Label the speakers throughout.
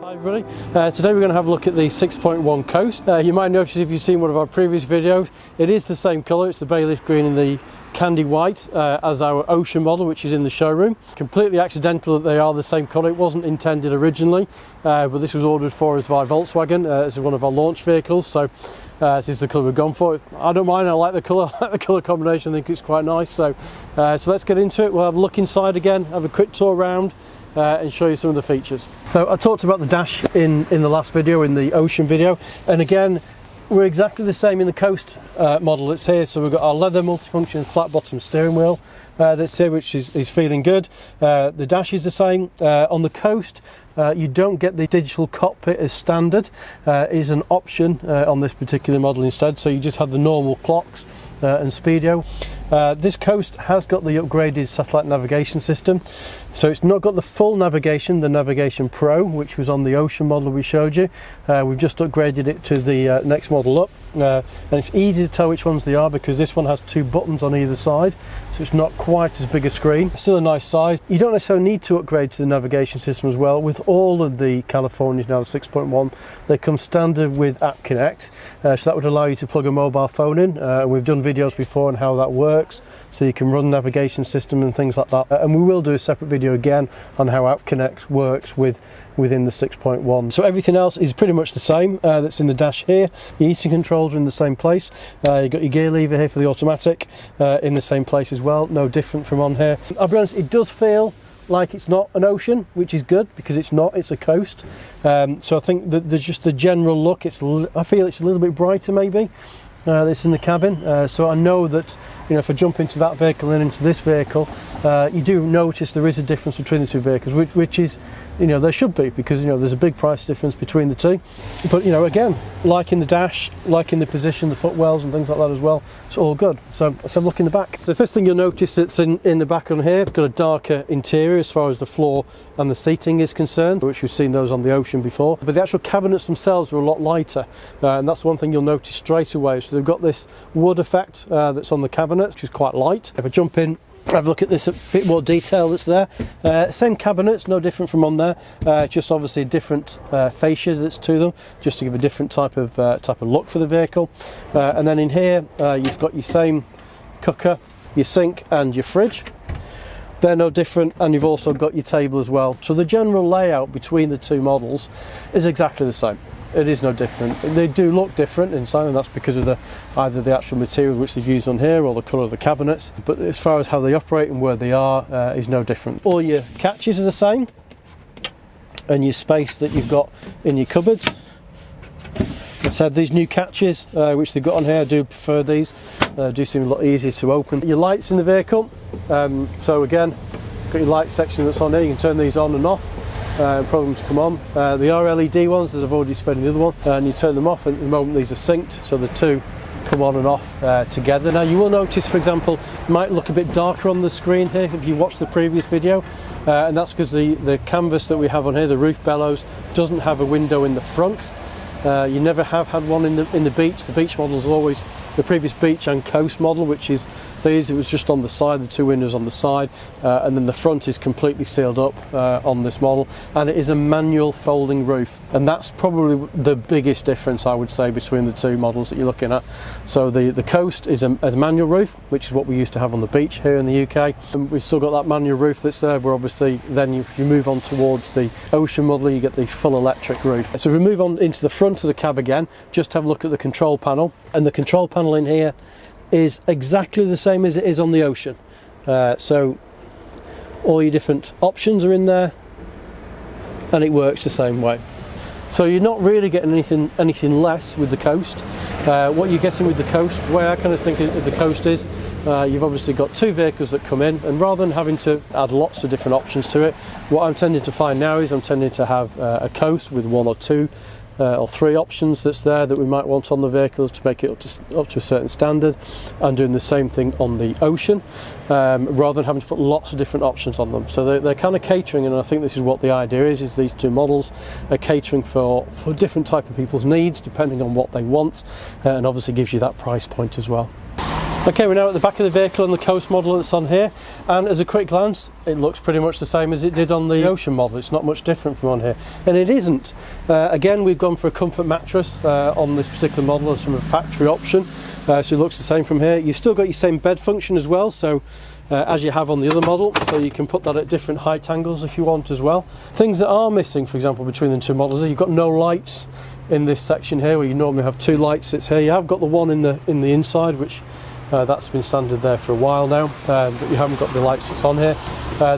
Speaker 1: Hi everybody, today we're going to have a look at the 6.1 Coast. You might notice if you've seen one of our previous videos, it is the same colour, it's the bay leaf green and the candy white as our Ocean model, which is in the showroom. Completely accidental that they are the same colour, it wasn't intended originally, but this was ordered for us via Volkswagen as one of our launch vehicles, so this is the colour we've gone for. I don't mind, I like the colour, I like the colour combination, I think it's quite nice. So let's get into it. We'll have a look inside again, have a quick tour around and show you some of the features. So I talked about the dash in the last video, in the Ocean video, and again we're exactly the same in the Coast model that's here. So we've got our leather multifunction flat bottom steering wheel that's here, which is feeling good. The dash is the same. On the Coast you don't get the digital cockpit as standard, it is an option on this particular model instead, so you just have the normal clocks and speedo. This Coast has got the upgraded satellite navigation system, so it's not got the full navigation, the Navigation Pro, which was on the Ocean model we showed you. We've just upgraded it to the next model up, and it's easy to tell which ones they are because this one has two buttons on either side, so it's not quite as big a screen. Still a nice size. You don't necessarily need to upgrade to the navigation system as well. With all of the Californias now, 6.1, they come standard with App Connect, so that would allow you to plug a mobile phone in. We've done videos before on how that works, so you can run navigation system and things like that, and we will do a separate video again on how App Connect works within the 6.1. So everything else is pretty much the same that's in the dash here. Your heating controls are in the same place. You've got your gear lever here for the automatic in the same place as well, no different from on here. I'll be honest, it does feel like it's not an Ocean, which is good because it's not, it's a Coast. So I think that there's just the general look, I feel it's a little bit brighter maybe. That's in the cabin, so I know that, you know, if I jump into that vehicle and into this vehicle, you do notice there is a difference between the two vehicles, which is, you know, there should be, because, you know, there's a big price difference between the two. But, you know, again, like in the dash, like in the position, the footwells and things like that as well, it's all good. So let's have a look in the back. The first thing you'll notice that's in the back on here, it's got a darker interior as far as the floor and the seating is concerned, which we've seen those on the Ocean before. But the actual cabinets themselves are a lot lighter, and that's one thing you'll notice straight away. So they've got this wood effect that's on the cabinet, which is quite light. If I jump in, have a look at this, a bit more detail that's there. Same cabinets, no different from on there, just obviously a different fascia that's to them, just to give a different type of look for the vehicle. And then in here you've got your same cooker, your sink and your fridge. They're no different, and you've also got your table as well. So the general layout between the two models is exactly the same. It is no different. They do look different inside, and that's because of either the actual material which they've used on here or the colour of the cabinets. But as far as how they operate and where they are is no different. All your catches are the same, and your space that you've got in your cupboards. I said these new catches which they've got on here, I do prefer these. Do seem a lot easier to open. Your lights in the vehicle. So again, got your light section that's on here. You can turn these on and off. Problems come on. They are LED ones, as I've already explained the other one, and you turn them off, and at the moment these are synced, so the two come on and off together. Now you will notice, for example, it might look a bit darker on the screen here if you watch the previous video, and that's because the canvas that we have on here, the roof bellows, doesn't have a window in the front. You never have had one in the beach. The beach model is always the previous beach and Coast model, which is these. It was just on the side, the two windows on the side, and then the front is completely sealed up on this model, and it is a manual folding roof, and that's probably the biggest difference I would say between the two models that you're looking at. So the Coast is a manual roof, which is what we used to have on the beach here in the UK, and we've still got that manual roof that's there, where obviously then you move on towards the Ocean model, you get the full electric roof. So if we move on into the front of the cab again, just have a look at the control panel, and the control panel in here is exactly the same as it is on the Ocean. So all your different options are in there, and it works the same way. So you're not really getting anything less with the Coast. What you're getting with the Coast, the way I kind of think of the Coast is, you've obviously got two vehicles that come in, and rather than having to add lots of different options to it, what I'm tending to find now is I'm tending to have a Coast with one or two or three options that's there that we might want on the vehicle to make it up to a certain standard, and doing the same thing on the Ocean, rather than having to put lots of different options on them. So they're kind of catering, and I think this is what the idea is these two models are catering for different type of people's needs depending on what they want, and obviously gives you that price point as well. Okay, we're now at the back of the vehicle on the Coast model that's on here, and as a quick glance it looks pretty much the same as it did on the Ocean model. It's not much different from on here, and it isn't. Again, we've gone for a comfort mattress on this particular model as from a factory option, so it looks the same from here. You've still got your same bed function as well, so as you have on the other model, so you can put that at different height angles if you want as well. Things that are missing, for example, between the two models is you've got no lights in this section here where you normally have two lights. It's here. You have got the one in the inside, which that's been standard there for a while now, but you haven't got the lights that's on here.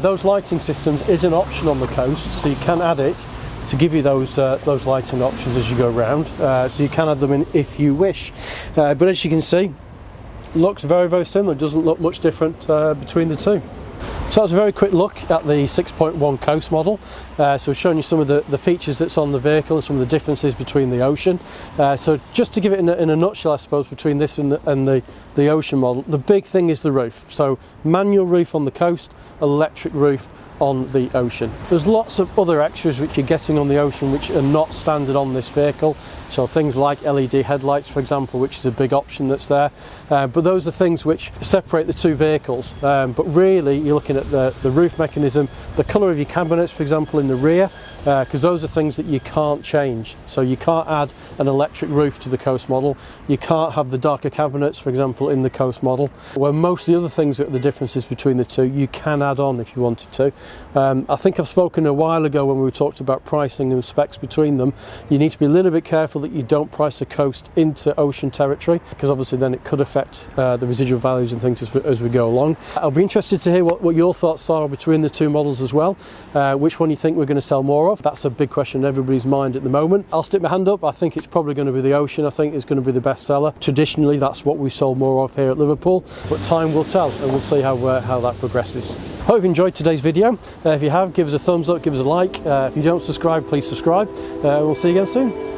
Speaker 1: Those lighting systems is an option on the Coast, so you can add it to give you those lighting options as you go around, so you can add them in if you wish. But as you can see, looks very similar. It doesn't look much different between the two. So that's a very quick look at the 6.1 Coast model. So we've shown you some of the features that's on the vehicle and some of the differences between the Ocean. So just to give it in a nutshell, I suppose, between this and the Ocean model, the big thing is the roof. So manual roof on the Coast, electric roof on the Ocean. There's lots of other extras which you're getting on the Ocean which are not standard on this vehicle. So things like LED headlights, for example, which is a big option that's there. But those are things which separate the two vehicles. But really, you're looking at the roof mechanism, the colour of your cabinets, for example, in the rear, because those are things that you can't change. So you can't add an electric roof to the Coast model. You can't have the darker cabinets, for example, in the Coast model. Where most of the other things that are the differences between the two, you can add on if you wanted to. I think I've spoken a while ago when we talked about pricing and specs between them. You need to be a little bit careful that you don't price the Coast into Ocean territory, because obviously then it could affect the residual values and things as we go along. I'll be interested to hear what your thoughts are between the two models as well. Which one you think we're going to sell more of? That's a big question in everybody's mind at the moment. I'll stick my hand up. I think it's probably going to be the Ocean. I think it's going to be the best seller. Traditionally, that's what we sold more of here at Liverpool, but time will tell, and we'll see how that progresses. Hope you've enjoyed today's video. If you have, give us a thumbs up, give us a like. If you don't subscribe, please subscribe. We'll see you again soon.